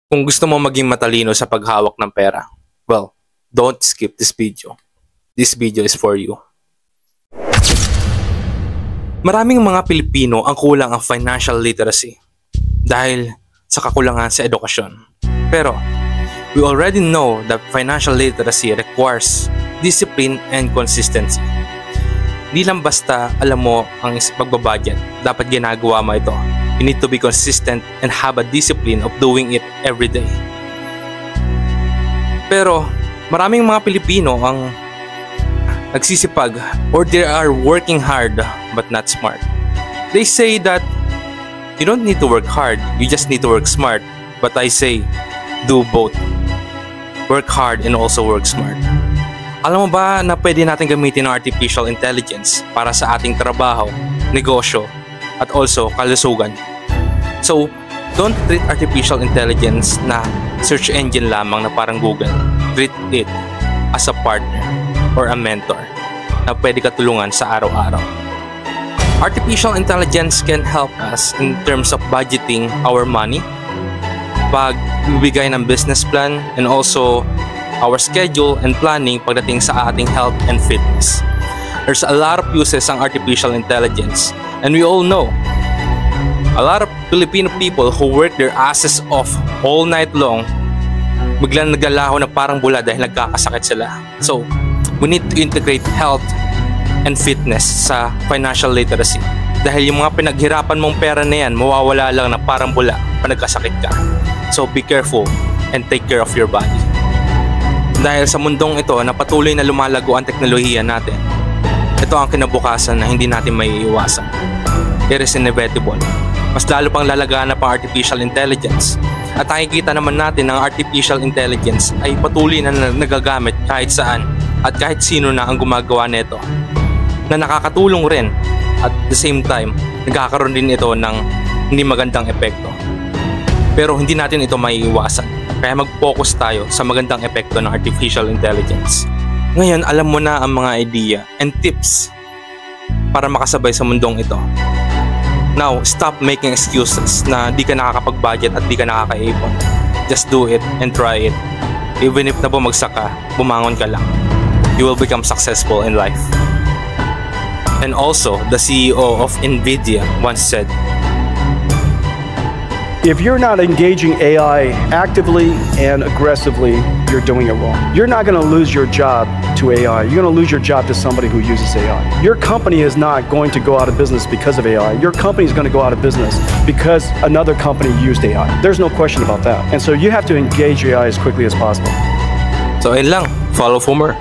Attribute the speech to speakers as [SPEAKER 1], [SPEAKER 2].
[SPEAKER 1] Kung gusto mo maging matalino sa paghawak ng pera, well, don't skip this video. This video is for you. Maraming mga Pilipino ang kulang ang financial literacy dahil sa kakulangan sa edukasyon. Pero, we already know that financial literacy requires discipline and consistency. Di lang basta alam mo ang pagbabudget, dapat ginagawa mo ito. You need to be consistent and have a discipline of doing it every day. Pero maraming mga Pilipino ang nagsisipag or they are working hard but not smart. They say that you don't need to work hard, you just need to work smart. But I say, do both. Work hard and also work smart. Alam mo ba na pwede natin gamitin ang artificial intelligence para sa ating trabaho, negosyo, at also kalusugan? So, don't treat artificial intelligence na search engine lamang na parang Google. Treat it as a partner or a mentor na pwede ka tulungan sa araw-araw. Artificial intelligence can help us in terms of budgeting our money, pagbibigay ng business plan, and also our schedule and planning pagdating sa ating health and fitness. There's a lot of uses ang artificial intelligence, and we all know a lot of Filipino people who work their asses off all night long biglang nagalaho na parang bula dahil nagkakasakit sila. So, we need to integrate health and fitness sa financial literacy. Dahil yung mga pinaghirapan mong pera na yan, mawawala lang na parang bula pag nagkasakit ka. So, be careful and take care of your body. Dahil sa mundong ito na patuloy na lumalago ang teknolohiya natin, ito ang kinabukasan na hindi natin maiiwasan. It is inevitable. Mas lalo pang lalaganap ang artificial intelligence. At nakikita naman natin na ang artificial intelligence ay patuloy na nagagamit kahit saan at kahit sino na ang gumagawa nito. Na nakakatulong rin at the same time, nagkakaroon din ito ng hindi magandang epekto. Pero hindi natin ito maiiwasan. Kaya mag-focus tayo sa magandang epekto ng artificial intelligence. Ngayon, alam mo na ang mga idea and tips para makasabay sa mundong ito. Now, stop making excuses na di ka nakakapag-budget at di ka nakakaipon. Just do it and try it. Even if na bumagsak ka, bumangon ka lang. You will become successful in life. And also, the CEO of NVIDIA once said,
[SPEAKER 2] if you're not engaging AI actively and aggressively, you're doing it wrong. You're not going to lose your job to AI. You're going to lose your job to somebody who uses AI. Your company is not going to go out of business because of AI. Your company is going to go out of business because another company used AI. There's no question about that. And so you have to engage AI as quickly as possible.
[SPEAKER 1] So, ayun lang. Follow for more.